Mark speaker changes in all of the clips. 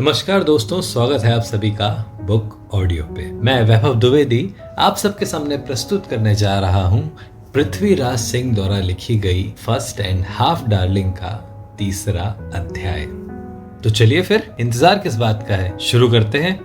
Speaker 1: नमस्कार दोस्तों, स्वागत है आप सभी का बुक ऑडियो पे। मैं वैभव द्विवेदी आप सबके सामने प्रस्तुत करने जा रहा हूँ पृथ्वीराज सिंह द्वारा लिखी गई फर्स्ट एंड हाफ डार्लिंग का तीसरा अध्याय। तो चलिए फिर इंतजार किस बात का है, शुरू करते हैं।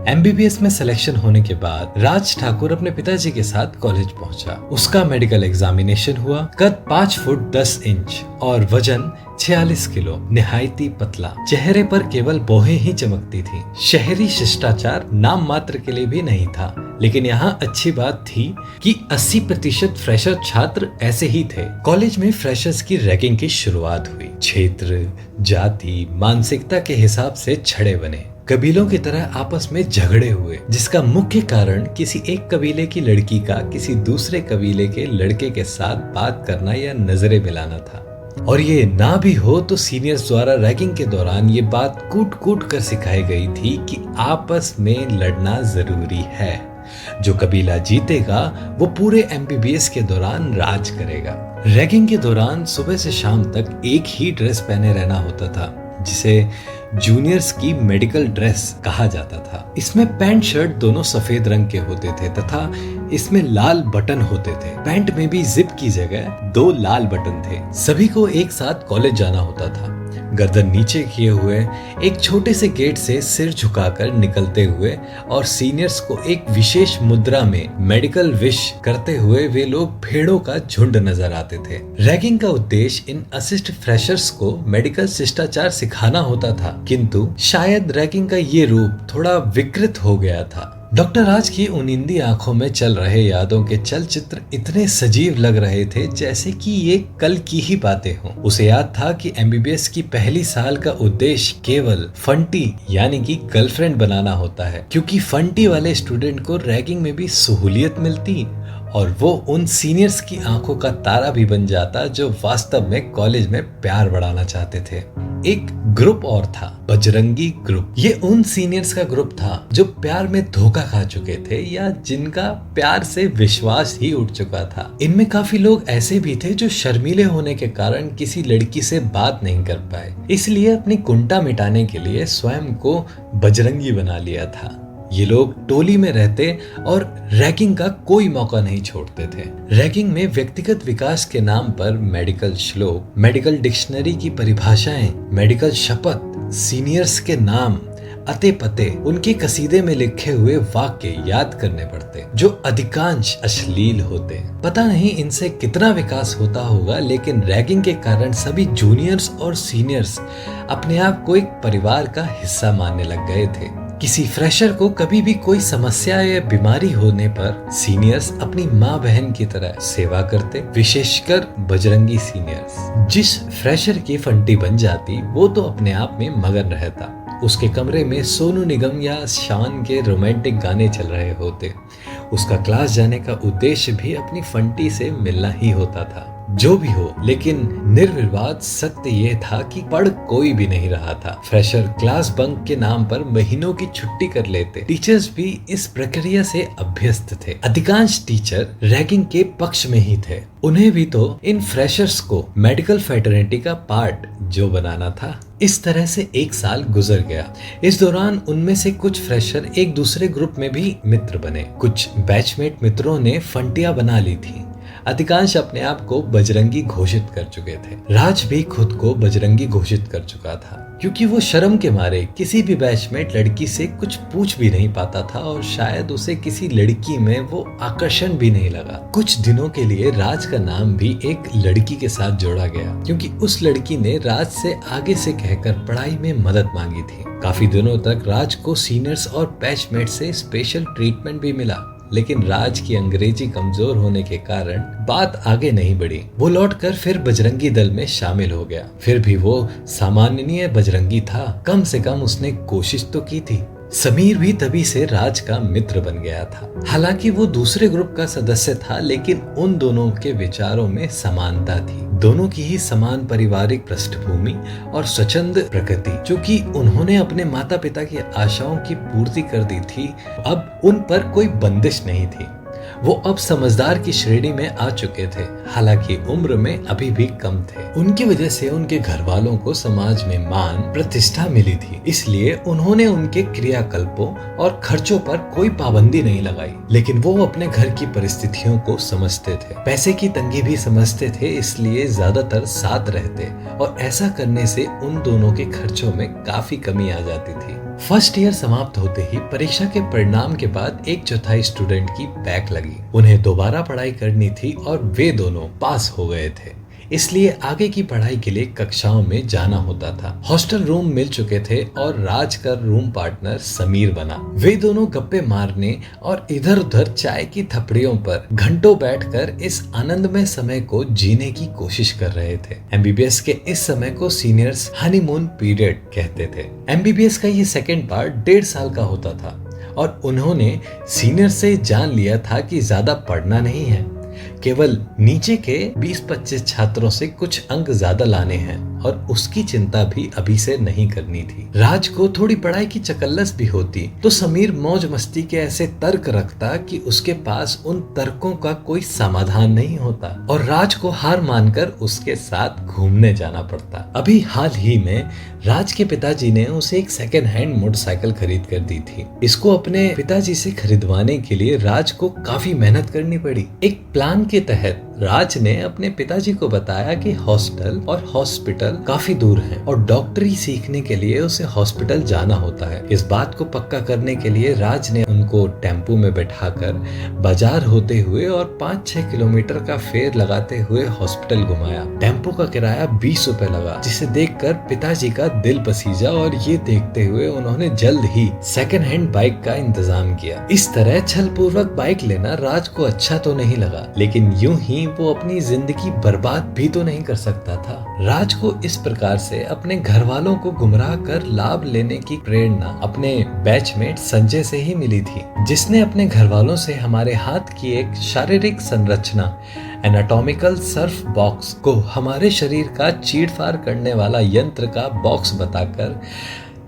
Speaker 1: एमबीबीएस में सिलेक्शन होने के बाद राज ठाकुर अपने पिताजी के साथ कॉलेज पहुंचा। उसका मेडिकल एग्जामिनेशन हुआ। कद 5 फुट 10 इंच और वजन 46 किलो, निहायती पतला। चेहरे पर केवल भौहें ही चमकती थी। शहरी शिष्टाचार नाम मात्र के लिए भी नहीं था, लेकिन यहाँ अच्छी बात थी कि 80% फ्रेशर छात्र ऐसे ही थे। कॉलेज में फ्रेशर्स की रैगिंग की शुरुआत हुई। क्षेत्र, जाति, मानसिकता के हिसाब से छड़े बने। कबीलों की तरह आपस में झगड़े हुए, जिसका मुख्य कारण किसी एक कबीले की लड़की का किसी दूसरे कबीले के लड़के के साथ बात करना या नजरें मिलाना था। और ये ना भी हो तो सीनियर्स द्वारा रैगिंग के दौरान ये बात कूट कूट कर सिखाई गई थी कि आपस में लड़ना जरूरी है। जो कबीला जीतेगा वो पूरे एमबीबीएस के दौरान राज करेगा। रैगिंग के दौरान सुबह से शाम तक एक ही ड्रेस पहने रहना होता था, जिसे जूनियर्स की मेडिकल ड्रेस कहा जाता था। इसमें पैंट शर्ट दोनों सफेद रंग के होते थे तथा इसमें लाल बटन होते थे। पैंट में भी जिप की जगह 2 लाल बटन थे। सभी को एक साथ कॉलेज जाना होता था। गर्दन नीचे किए हुए एक छोटे से गेट से सिर झुकाकर निकलते हुए और सीनियर्स को एक विशेष मुद्रा में मेडिकल विश करते हुए वे लोग भेड़ों का झुंड नजर आते थे। रैगिंग का उद्देश्य इन असिस्ट फ्रेशर्स को मेडिकल शिष्टाचार सिखाना होता था, किंतु शायद रैगिंग का ये रूप थोड़ा विकृत हो गया था। डॉक्टर राज की उनिंदी आंखों में चल रहे यादों के चलचित्र इतने सजीव लग रहे थे जैसे कि ये कल की ही बातें हों। उसे याद था कि एमबीबीएस की पहली साल का उद्देश्य केवल फंटी यानी कि गर्लफ्रेंड बनाना होता है, क्योंकि फंटी वाले स्टूडेंट को रैगिंग में भी सहूलियत मिलती और वो उन सीनियर्स की आंखों का तारा भी बन जाता जो वास्तव में कॉलेज में प्यार बढ़ाना चाहते थे। एक ग्रुप और था, बजरंगी ग्रुप। ये उन सीनियर्स का ग्रुप था जो प्यार में धोखा खा चुके थे या जिनका प्यार से विश्वास ही उठ चुका था। इनमें काफी लोग ऐसे भी थे जो शर्मीले होने के कारण किसी लड़की से बात नहीं कर पाए, इसलिए अपनी कुंठा मिटाने के लिए स्वयं को बजरंगी बना लिया था। ये लोग टोली में रहते और रैगिंग का कोई मौका नहीं छोड़ते थे। रैगिंग में व्यक्तिगत विकास के नाम पर मेडिकल श्लोक, मेडिकल डिक्शनरी की परिभाषाएं, मेडिकल शपथ, सीनियर्स के नाम, अते पते, उनके कसीदे में लिखे हुए वाक्य याद करने पड़ते, जो अधिकांश अश्लील होते। पता नहीं इनसे कितना विकास होता होगा, लेकिन रैगिंग के कारण सभी जूनियर्स और सीनियर्स अपने आप को एक परिवार का हिस्सा मानने लग गए थे। किसी फ्रेशर को कभी भी कोई समस्या या बीमारी होने पर सीनियर्स अपनी माँ बहन की तरह सेवा करते, विशेषकर बजरंगी सीनियर्स। जिस फ्रेशर की फंटी बन जाती वो तो अपने आप में मगन रहता। उसके कमरे में सोनू निगम या शान के रोमांटिक गाने चल रहे होते। उसका क्लास जाने का उद्देश्य भी अपनी फंटी से मिलना ही होता था। जो भी हो, लेकिन निर्विवाद सत्य ये था कि पढ़ कोई भी नहीं रहा था। फ्रेशर क्लास बंक के नाम पर महीनों की छुट्टी कर लेते। टीचर्स भी इस प्रक्रिया से अभ्यस्त थे। अधिकांश टीचर रैगिंग के पक्ष में ही थे। उन्हें भी तो इन फ्रेशर्स को मेडिकल फ्रेटर्निटी का पार्ट जो बनाना था। इस तरह से 1 साल गुजर गया। इस दौरान उनमें से कुछ फ्रेशर एक दूसरे ग्रुप में भी मित्र बने। कुछ बैचमेट मित्रों ने फंटियां बना ली थी। अधिकांश अपने आप को बजरंगी घोषित कर चुके थे। राज भी खुद को बजरंगी घोषित कर चुका था, क्योंकि वो शर्म के मारे किसी भी बैचमेट लड़की से कुछ पूछ भी नहीं पाता था और शायद उसे किसी लड़की में वो आकर्षण भी नहीं लगा। कुछ दिनों के लिए राज का नाम भी एक लड़की के साथ जोड़ा गया, क्योंकि उस लड़की ने राज से आगे से कहकर पढ़ाई में मदद मांगी थी। काफी दिनों तक राज को सीनियर्स और बैचमेट से स्पेशल ट्रीटमेंट भी मिला, लेकिन राज की अंग्रेजी कमजोर होने के कारण बात आगे नहीं बढ़ी। वो लौटकर फिर बजरंगी दल में शामिल हो गया। फिर भी वो सामान्य बजरंगी था। कम से कम उसने कोशिश तो की थी। समीर भी तभी से राज का मित्र बन गया था। हालांकि वो दूसरे ग्रुप का सदस्य था, लेकिन उन दोनों के विचारों में समानता थी। दोनों की ही समान पारिवारिक पृष्ठभूमि और स्वच्छंद प्रकृति, जो कि उन्होंने अपने माता पिता की आशाओं की पूर्ति कर दी थी। अब उन पर कोई बंदिश नहीं थी। वो अब समझदार की श्रेणी में आ चुके थे। हालांकि उम्र में अभी भी कम थे। उनकी वजह से उनके घर वालों को समाज में मान प्रतिष्ठा मिली थी, इसलिए उन्होंने उनके क्रियाकल्पों और खर्चों पर कोई पाबंदी नहीं लगाई। लेकिन वो अपने घर की परिस्थितियों को समझते थे, पैसे की तंगी भी समझते थे, इसलिए ज्यादातर साथ रहते और ऐसा करने से उन दोनों के खर्चों में काफी कमी आ जाती थी। फर्स्ट ईयर समाप्त होते ही परीक्षा के परिणाम के बाद 1/4 स्टूडेंट की बैक लगी। उन्हें दोबारा पढ़ाई करनी थी और वे दोनों पास हो गए थे, इसलिए आगे की पढ़ाई के लिए कक्षाओं में जाना होता था। हॉस्टल रूम मिल चुके थे और राज का रूम पार्टनर समीर बना। वे दोनों गप्पे मारने और इधर उधर चाय की थपड़ियों पर घंटों बैठकर इस आनंदमय समय को जीने की कोशिश कर रहे थे। एमबीबीएस के इस समय को सीनियर्स हनीमून पीरियड कहते थे। एमबीबीएस का ये सेकेंड पार्ट 1.5 साल का होता था और उन्होंने सीनियर से जान लिया था कि ज्यादा पढ़ना नहीं है, केवल नीचे के 20-25 छात्रों से कुछ अंक ज्यादा लाने हैं और उसकी चिंता भी अभी से नहीं करनी थी। राज को थोड़ी पढ़ाई की चकल्लस भी होती तो समीर मौज मस्ती के ऐसे तर्क रखता कि उसके पास उन तर्कों का कोई समाधान नहीं होता और राज को हार मानकर उसके साथ घूमने जाना पड़ता। अभी हाल ही में राज के पिताजी ने उसे एक सेकेंड हैंड मोटरसाइकिल खरीद कर दी थी। इसको अपने पिताजी से खरीदवाने के लिए राज को काफी मेहनत करनी पड़ी। एक प्लान के तहत राज ने अपने पिताजी को बताया कि हॉस्टल और हॉस्पिटल काफी दूर हैं और डॉक्टरी सीखने के लिए उसे हॉस्पिटल जाना होता है। इस बात को पक्का करने के लिए राज ने उनको टेम्पो में बैठाकर बाजार होते हुए और 5-6 किलोमीटर का फेयर लगाते हुए हॉस्पिटल घुमाया। टेम्पो का किराया 20 रुपए लगा, जिसे देखकर पिताजी का दिल पसीजा और ये देखते हुए उन्होंने जल्द ही सेकेंड हैंड बाइक का इंतजाम किया। इस तरह छल पूर्वक बाइक लेना राज को अच्छा तो नहीं लगा, लेकिन यूं ही वो अपनी जिंदगी बर्बाद भी तो नहीं कर सकता था। राज को इस प्रकार से अपने घर वालों को गुमराह कर लाभ लेने की प्रेरणा अपने बैचमेट संजय से ही मिली थी, जिसने अपने घर वालों से हमारे हाथ की एक शारीरिक संरचना एनाटॉमिकल सर्फ बॉक्स को हमारे शरीर का चीरफाड़ करने वाला यंत्र का बॉक्स बताकर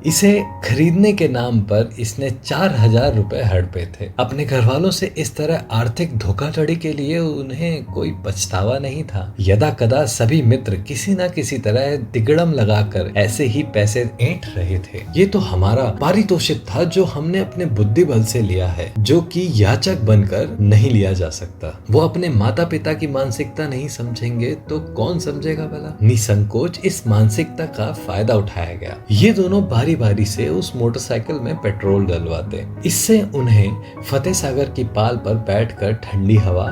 Speaker 1: इसे खरीदने के नाम पर इसने 4,000 रुपए हड़पे थे। अपने घर वालों से इस तरह आर्थिक धोखाधड़ी के लिए उन्हें कोई पछतावा नहीं था। यदा कदा सभी मित्र किसी न किसी तरह तिगड़म लगाकर ऐसे ही पैसे ऐंठ रहे थे। ये तो हमारा पारितोषिक था जो हमने अपने बुद्धि बल से लिया है, जो कि याचक बनकर नहीं लिया जा सकता। वो अपने माता पिता की मानसिकता नहीं समझेंगे तो कौन समझेगा भला। निसंकोच इस मानसिकता का फायदा उठाया गया। ये दोनों बारी से उस मोटरसाइकिल में पेट्रोल डलवाते। इससे उन्हें फतेह सागर की पाल पर बैठकर ठंडी हवा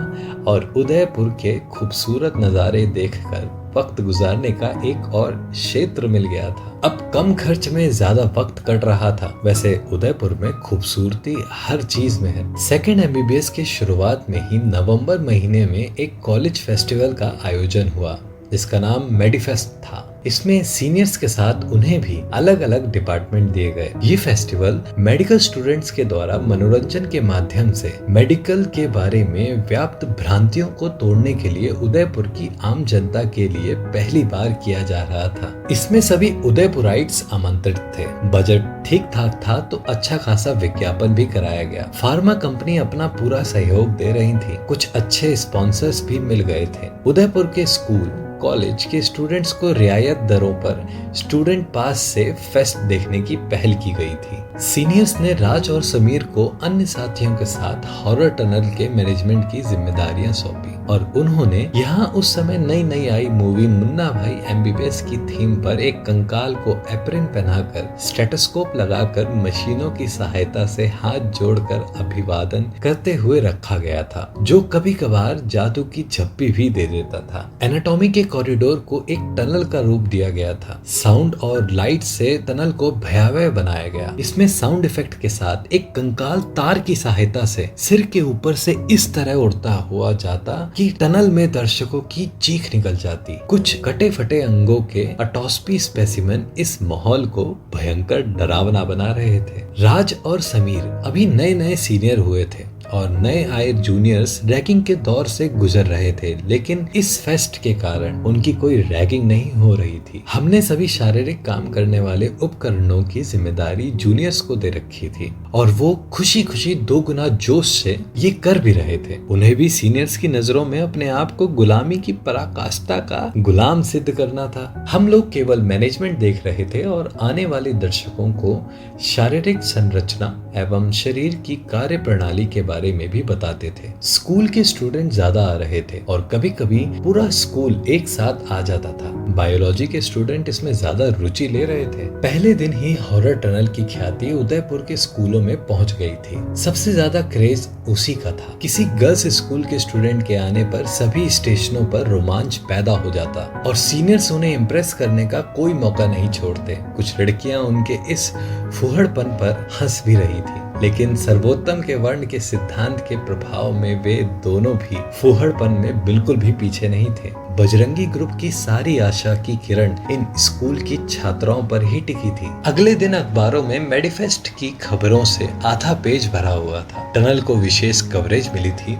Speaker 1: और उदयपुर के खूबसूरत नजारे देखकर वक्त गुजारने का एक और क्षेत्र मिल गया था। अब कम खर्च में ज्यादा वक्त कट रहा था। वैसे उदयपुर में खूबसूरती हर चीज में है। सेकेंड एमबीबीएस के शुरुआत में ही नवंबर महीने में एक कॉलेज फेस्टिवल का आयोजन हुआ, जिसका नाम मेडिफेस्ट था। इसमें सीनियर्स के साथ उन्हें भी अलग अलग डिपार्टमेंट दिए गए। ये फेस्टिवल मेडिकल स्टूडेंट्स के द्वारा मनोरंजन के माध्यम से मेडिकल के बारे में व्याप्त भ्रांतियों को तोड़ने के लिए उदयपुर की आम जनता के लिए पहली बार किया जा रहा था। इसमें सभी उदयपुराइट्स आमंत्रित थे। बजट ठीक ठाक था तो अच्छा खासा विज्ञापन भी कराया गया। फार्मा कंपनी अपना पूरा सहयोग दे रही थी। कुछ अच्छे स्पॉन्सर्स भी मिल गए थे। उदयपुर के स्कूल कॉलेज के स्टूडेंट्स को रियायत दरों पर स्टूडेंट पास से फेस्ट देखने की पहल की गई थी। सीनियर्स ने राज और समीर को अन्य साथियों के साथ हॉरर टनल के मैनेजमेंट की जिम्मेदारियां सौंपी और उन्होंने यहाँ उस समय नई आई मूवी मुन्ना भाई एमबीबीएस की थीम पर एक कंकाल को एप्रिन पहनाकर स्टेथोस्कोप लगाकर मशीनों की सहायता से हाथ जोड़कर अभिवादन करते हुए रखा गया था, जो कभी कभार जादू की झप्पी भी दे देता था। एनाटॉमी के कॉरिडोर को एक टनल का रूप दिया गया था। साउंड और लाइट से टनल को भयावह बनाया गया। इसमें साउंड इफेक्ट के साथ एक कंकाल तार की सहायता से सिर के ऊपर से इस तरह उड़ता हुआ जाता कि टनल में दर्शकों की चीख निकल जाती। कुछ कटे फटे अंगों के ऑटोप्सी स्पेसिमेन इस माहौल को भयंकर डरावना बना रहे थे। राज और समीर अभी नए सीनियर हुए थे और नए आए जूनियर्स रैगिंग के दौर से गुजर रहे थे, लेकिन इस फेस्ट के कारण उनकी कोई रैगिंग नहीं हो रही थी। हमने सभी शारीरिक काम करने वाले उपकरणों की जिम्मेदारी जूनियर्स को दे रखी थी और वो खुशी खुशी 2 गुना जोश से ये कर भी रहे थे। उन्हें भी सीनियर्स की नजरों में अपने आप को गुलामी की पराकाष्ठा का गुलाम सिद्ध करना था। हम लोग केवल मैनेजमेंट देख रहे थे और आने वाले दर्शकों को शारीरिक संरचना एवं शरीर की कार्य प्रणाली के बारे में भी बताते थे। स्कूल के स्टूडेंट ज्यादा आ रहे थे और कभी कभी पूरा स्कूल एक साथ आ जाता था। बायोलॉजी के स्टूडेंट इसमें ज्यादा रुचि ले रहे थे। पहले दिन ही हॉरर टनल की ख्याति उदयपुर के स्कूलों में पहुंच गई थी। सबसे ज्यादा क्रेज उसी का था। किसी गर्ल्स स्कूल के स्टूडेंट के आने पर सभी स्टेशनों पर रोमांच पैदा हो जाता और सीनियर्स उन्हें इम्प्रेस करने का कोई मौका नहीं छोड़ते। कुछ लड़कियां उनके इस फुहड़पन पर हंस भी रही थी, लेकिन सर्वोत्तम के वर्ण के सिद्धांत के प्रभाव में वे दोनों भी फुहड़पन में बिल्कुल भी पीछे नहीं थे। बजरंगी ग्रुप की सारी आशा की किरण इन स्कूल की छात्राओं पर ही टिकी थी। अगले दिन अखबारों में मेडिफेस्ट की खबरों से आधा पेज भरा हुआ था। टनल को विशेष कवरेज मिली थी।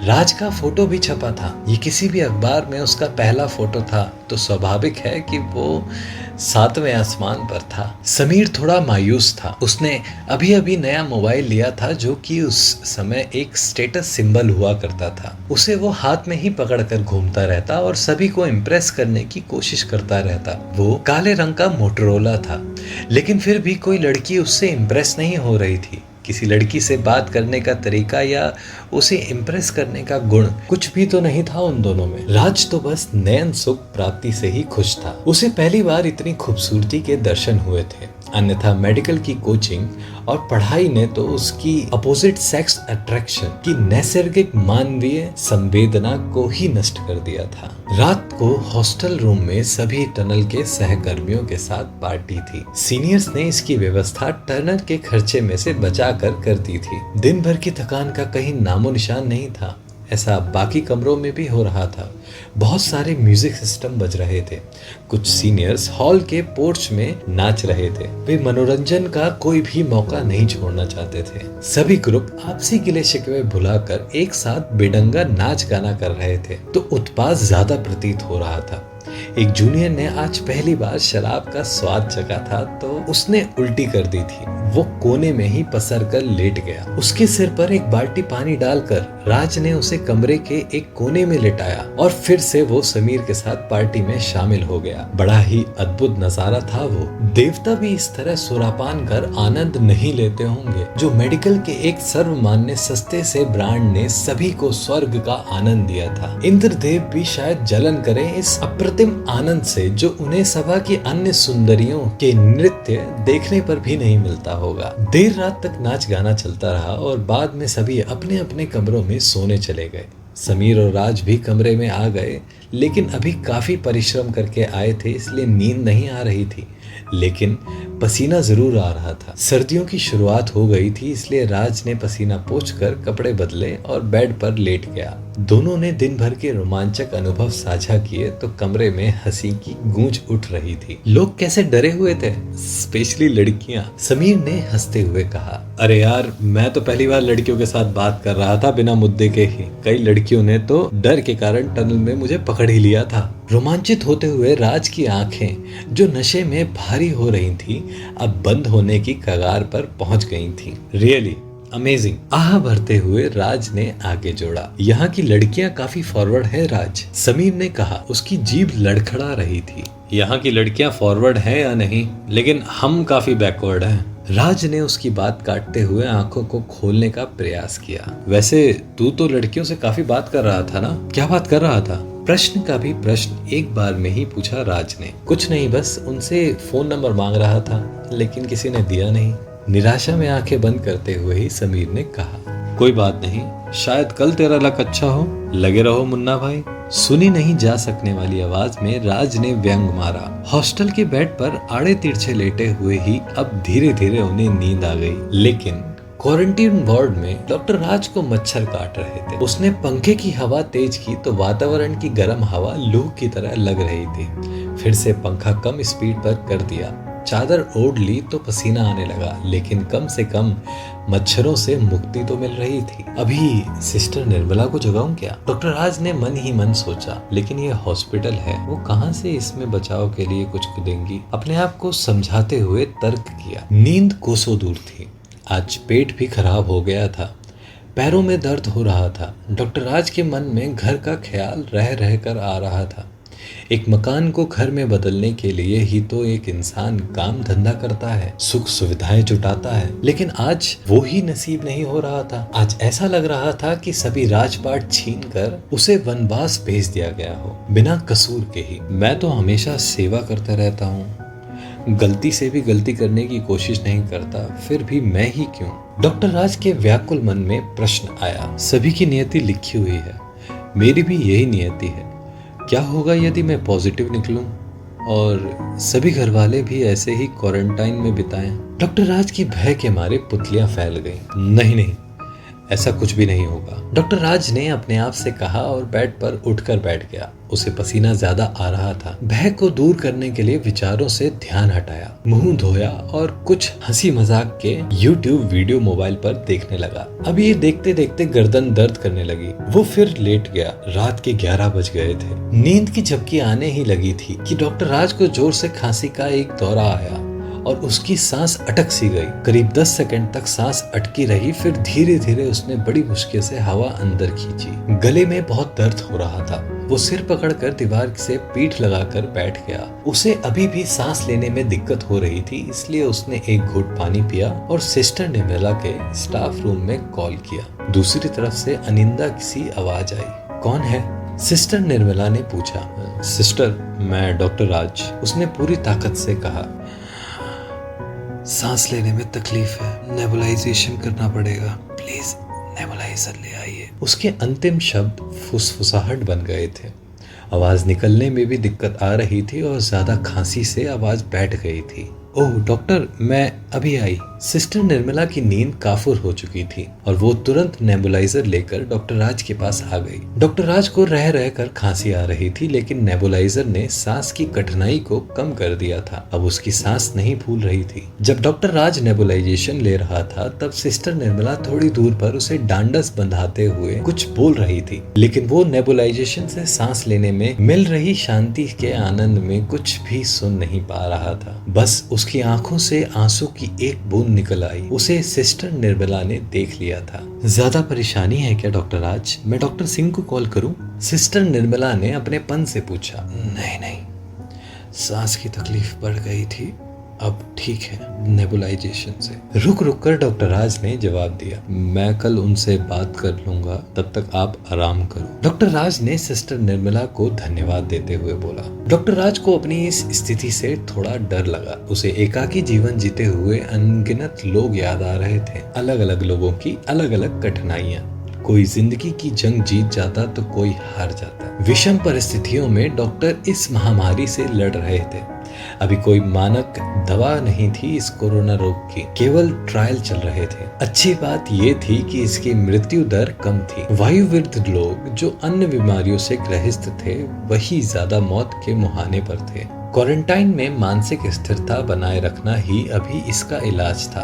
Speaker 1: राज का फोटो भी छपा था। ये किसी भी अखबार में उसका पहला फोटो था तो स्वाभाविक है कि वो 7वें आसमान पर था। समीर थोड़ा मायूस था। उसने अभी अभी नया मोबाइल लिया था जो कि उस समय एक स्टेटस सिंबल हुआ करता था। उसे वो हाथ में ही पकड़कर घूमता रहता और सभी को इम्प्रेस करने की कोशिश करता रहता। वो काले रंग का मोटरोला था, लेकिन फिर भी कोई लड़की उससे इम्प्रेस नहीं हो रही थी। किसी लड़की से बात करने का तरीका या उसे इम्प्रेस करने का गुण कुछ भी तो नहीं था उन दोनों में। राज तो बस नयन सुख प्राप्ति से ही खुश था। उसे पहली बार इतनी खूबसूरती के दर्शन हुए थे। अन्यथा मेडिकल की कोचिंग और पढ़ाई ने तो उसकी अपोजिट सेक्स अट्रैक्शन की नैसर्गिक मानवीय संवेदना को ही नष्ट कर दिया था। रात को हॉस्टल रूम में सभी टनल के सहकर्मियों के साथ पार्टी थी। सीनियर्स ने इसकी व्यवस्था टनल के खर्चे में से बचा कर दी थी। दिन भर की थकान का कहीं नामो निशान नहीं था। ऐसा बाकी कमरों में भी हो रहा था। बहुत सारे म्यूजिक सिस्टम बज रहे थे। कुछ सीनियर्स हॉल के पोर्च में नाच रहे थे। वे मनोरंजन का कोई भी मौका नहीं छोड़ना चाहते थे। सभी ग्रुप आपसी गिले शिकवे भुलाकर एक साथ बेढंगा नाच गाना कर रहे थे तो उत्पात ज्यादा प्रतीत हो रहा था। एक जूनियर ने आज पहली बार शराब का स्वाद चखा था तो उसने उल्टी कर दी थी। वो कोने में ही पसर कर लेट गया। उसके सिर पर एक बाल्टी पानी डालकर राज ने उसे कमरे के एक कोने में लेटाया और फिर से वो समीर के साथ पार्टी में शामिल हो गया। बड़ा ही अद्भुत नजारा था वो। देवता भी इस तरह सुरापान कर आनंद नहीं लेते होंगे जो मेडिकल के एक सर्वमान्य सस्ते से ब्रांड ने सभी को स्वर्ग का आनंद दिया था। इंद्रदेव भी शायद जलन करें इस अप्रतिम आनंद से जो उन्हें सभा की अन्य सुंदरियों के नृत्य देखने पर भी नहीं मिलता होगा। देर रात तक नाच गाना चलता रहा और बाद में सभी अपने अपने कमरों में सोने चले गए। समीर और राज भी कमरे में आ गए, लेकिन अभी काफी परिश्रम करके आए थे इसलिए नींद नहीं आ रही थी, लेकिन पसीना जरूर आ रहा था। सर्दियों की शुरुआत हो गई थी इसलिए राज ने पसीना पोंछकर कपड़े बदले और बेड पर लेट गया। दोनों ने दिन भर के रोमांचक अनुभव साझा किए तो कमरे में हंसी की गूंज उठ रही थी। लोग कैसे डरे हुए थे, स्पेशली लड़कियां। समीर ने हंसते हुए कहा, अरे यार, मैं तो पहली बार लड़कियों के साथ बात कर रहा था बिना मुद्दे के ही। कई लड़कियों ने तो डर के कारण टनल में मुझे पकड़ ही लिया था। रोमांचित होते हुए राज की आंखें जो नशे में भारी हो रही थी अब बंद होने की कगार पर पहुंच गई थी। रियली अमेजिंग, आह भरते हुए राज ने आगे जोड़ा। यहाँ की लड़कियां काफी फॉरवर्ड है राज, समीर ने कहा। उसकी जीभ लड़खड़ा रही थी। यहाँ की लड़कियां फॉरवर्ड हैं या नहीं, लेकिन हम काफी बैकवर्ड हैं। राज ने उसकी बात काटते हुए आंखों को खोलने का प्रयास किया। वैसे तू तो लड़कियों से काफी बात कर रहा था ना, क्या बात कर रहा था? प्रश्न का भी प्रश्न एक बार में ही पूछा राज ने। कुछ नहीं, बस उनसे फोन नंबर मांग रहा था, लेकिन किसी ने दिया नहीं। निराशा में आंखें बंद करते हुए ही समीर ने कहा, कोई बात नहीं, शायद कल तेरा लक अच्छा हो। लगे रहो मुन्ना भाई। सुनी नहीं जा सकने वाली आवाज में राज ने व्यंग मारा। हॉस्टल के बेड पर आड़े तिरछे लेटे हुए ही अब धीरे धीरे उन्हें नींद आ गई, लेकिन क्वारंटीन वार्ड में डॉक्टर राज को मच्छर काट रहे थे। उसने पंखे की हवा तेज की तो वातावरण की गर्म हवा लू की तरह लग रही थी। फिर से पंखा कम स्पीड पर कर दिया। चादर ओढ़ ली तो पसीना आने लगा, लेकिन कम से कम मच्छरों से मुक्ति तो मिल रही थी। अभी सिस्टर निर्मला को जगाऊं क्या? डॉक्टर राज ने मन ही मन सोचा, लेकिन ये हॉस्पिटल है, वो कहां से इसमें बचाव के लिए कुछ देंगी? अपने आप को समझाते हुए तर्क किया। नींद कोसों दूर थी। आज पेट भी खराब हो गया था, पैरों में दर्द हो रहा था। डॉक्टर राज के मन में घर का ख्याल रह रह कर आ रहा था। एक मकान को घर में बदलने के लिए ही तो एक इंसान काम धंधा करता है, सुख सुविधाएं जुटाता है, लेकिन आज वो ही नसीब नहीं हो रहा था। आज ऐसा लग रहा था कि सभी राजपाट छीनकर उसे वनवास भेज दिया गया हो, बिना कसूर के ही। मैं तो हमेशा सेवा करता रहता हूँ, गलती से भी गलती करने की कोशिश नहीं करता, फिर भी मैं ही क्यों? डॉक्टर राज के व्याकुल मन में प्रश्न आया। सभी की नियति लिखी हुई है, मेरी भी यही नियति है। क्या होगा यदि मैं पॉजिटिव निकलूं और सभी घर वाले भी ऐसे ही क्वारंटाइन में बिताएं? डॉक्टर राज की भय के मारे पुतलियां फैल गईं। नहीं नहीं, ऐसा कुछ भी नहीं होगा, डॉक्टर राज ने अपने आप से कहा और बेड पर उठकर बैठ गया। उसे पसीना ज्यादा आ रहा था। भय को दूर करने के लिए विचारों से ध्यान हटाया, मुंह धोया और कुछ हंसी मजाक के YouTube वीडियो मोबाइल पर देखने लगा। अब ये देखते देखते गर्दन दर्द करने लगी। वो फिर लेट गया। रात के 11 बज गए थे। नींद की झपकी आने ही लगी थी कि डॉक्टर राज को जोर से खांसी का एक दौरा आया और उसकी सांस अटक सी गई। करीब 10 सेकंड तक सांस अटकी रही, फिर धीरे धीरे उसने बड़ी मुश्किल से हवा अंदर खींची। गले में बहुत दर्द हो रहा था। वो सिर पकड़कर दीवार से पीठ लगाकर बैठ गया। उसे अभी भी सांस लेने में दिक्कत हो रही थी, इसलिए उसने एक घूंट पानी पिया और सिस्टर निर्मला के स्टाफ रूम में कॉल किया। दूसरी तरफ से अनिंदा सी आवाज आई। कौन है? सिस्टर निर्मला ने पूछा। सिस्टर, मैं डॉक्टर राज, उसने पूरी ताकत से कहा। सांस लेने में तकलीफ है, नेबुलाइजेशन करना पड़ेगा, प्लीज नेबुलाइजर ले आइए। उसके अंतिम शब्द फुसफुसाहट बन गए थे। आवाज निकलने में भी दिक्कत आ रही थी और ज्यादा खांसी से आवाज बैठ गई थी। ओह डॉक्टर, मैं अभी आई। सिस्टर निर्मला की नींद काफुर हो चुकी थी और वो तुरंत नेबुलाइजर लेकर डॉक्टर राज के पास आ गई। डॉक्टर राज को रह रह कर खांसी आ रही थी, लेकिन नेबुलाइजर ने सांस की कठिनाई को कम कर दिया था। अब उसकी सांस नहीं फूल रही थी। जब डॉक्टर राज नेबुलाइजेशन ले रहा था, तब सिस्टर निर्मला थोड़ी दूर पर उसे डांडस बंधाते हुए कुछ बोल रही थी, लेकिन वो नेबुलाइजेशन से सांस लेने में मिल रही शांति के आनंद में कुछ भी सुन नहीं पा रहा था। बस उसकी आंखों से आंसू की एक बूंद निकल आई। उसे सिस्टर निर्मला ने देख लिया था। ज्यादा परेशानी है क्या डॉक्टर राज? मैं डॉक्टर सिंह को कॉल करूं? सिस्टर निर्मला ने अपने पन से पूछा। नहीं नहीं, सांस की तकलीफ बढ़ गई थी, अब ठीक है नेबुलाइजेशन से। रुक रुक कर डॉक्टर राज ने जवाब दिया। मैं कल उनसे बात कर लूंगा, तब तक आप आराम करो। डॉक्टर राज ने सिस्टर निर्मला को धन्यवाद देते हुए बोला। डॉक्टर राज को अपनी इस स्थिति से थोड़ा डर लगा। उसे एकाकी जीवन जीते हुए अनगिनत लोग याद आ रहे थे, अलग अलग लोगों की अलग अलग कठिनाइयां। कोई जिंदगी की जंग जीत जाता तो कोई हार जाता। विषम परिस्थितियों में डॉक्टर इस महामारी से लड़ रहे थे। अभी कोई मानक दवा नहीं थी इस कोरोना रोग की, केवल ट्रायल चल रहे थे। अच्छी बात ये थी कि इसकी मृत्यु दर कम थी। वायुविरुद्ध लोग जो अन्य बीमारियों से ग्रसित थे, वही ज्यादा मौत के मुहाने पर थे। क्वारंटाइन में मानसिक स्थिरता बनाए रखना ही अभी इसका इलाज था।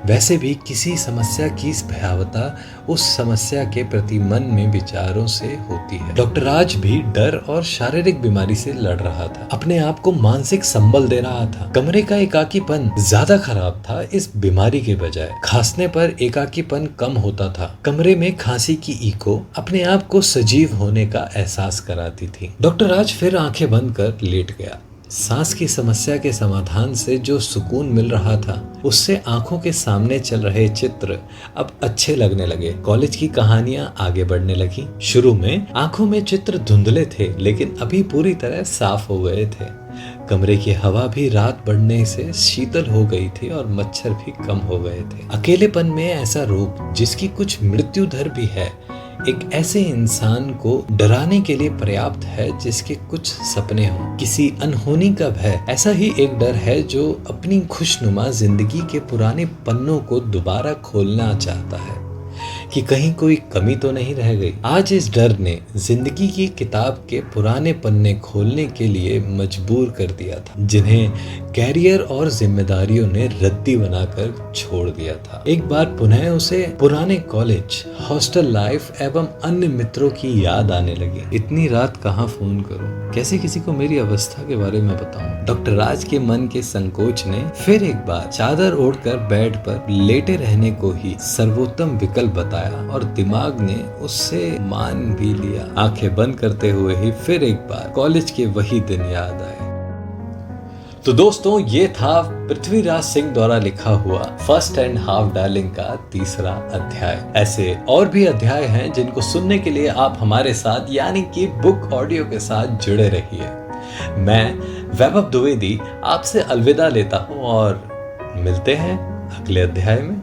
Speaker 1: वैसे भी किसी समस्या की भयावहता उस समस्या के प्रति मन में विचारों से होती है। डॉक्टर राज भी डर और शारीरिक बीमारी से लड़ रहा था। अपने आप को मानसिक संबल दे रहा था। कमरे का एकाकीपन ज्यादा खराब था इस बीमारी के बजाय। खांसने पर एकाकीपन कम होता था। कमरे में खांसी की इको अपने आप को सजीव होने का एहसास कराती थी। डॉक्टर राज फिर आंखें बंद कर लेट गया। सांस की समस्या के समाधान से जो सुकून मिल रहा था, उससे आंखों के सामने चल रहे चित्र अब अच्छे लगने लगे। कॉलेज की कहानियां आगे बढ़ने लगी। शुरू में आंखों में चित्र धुंधले थे, लेकिन अभी पूरी तरह साफ हो गए थे। कमरे की हवा भी रात बढ़ने से शीतल हो गई थी और मच्छर भी कम हो गए थे। अकेलेपन में ऐसा रोग जिसकी कुछ मृत्यु दर भी है, एक ऐसे इंसान को डराने के लिए पर्याप्त है जिसके कुछ सपने हों। किसी अनहोनी का भय ऐसा ही एक डर है जो अपनी खुशनुमा जिंदगी के पुराने पन्नों को दोबारा खोलना चाहता है। कि कहीं कोई कमी तो नहीं रह गई। आज इस डर ने जिंदगी की किताब के पुराने पन्ने खोलने के लिए मजबूर कर दिया था, जिन्हें कैरियर और जिम्मेदारियों ने रद्दी बनाकर छोड़ दिया था। एक बार पुनः उसे पुराने कॉलेज, हॉस्टल लाइफ एवं अन्य मित्रों की याद आने लगी। इतनी रात कहाँ फोन करूं, कैसे किसी को मेरी अवस्था के बारे में बताऊं। डॉक्टर राज के मन के संकोच ने फिर एक बार चादर ओढ़कर बेड पर लेटे रहने को ही सर्वोत्तम विकल्प बताया और दिमाग ने उससे मान भी लिया। आंखें बंद करते हुए ही फिर एक बार कॉलेज के वही दिन याद आए। तो दोस्तों, ये था पृथ्वीराज सिंह द्वारा लिखा हुआ फर्स्ट एंड हाफ डार्लिंग का तीसरा अध्याय। ऐसे और भी अध्याय हैं जिनको सुनने के लिए आप हमारे साथ यानी कि बुक ऑडियो के साथ जुड़े रहिए। मैं वैभव द्विवेदी आपसे अलविदा लेता हूं और मिलते हैं अगले अध्याय में।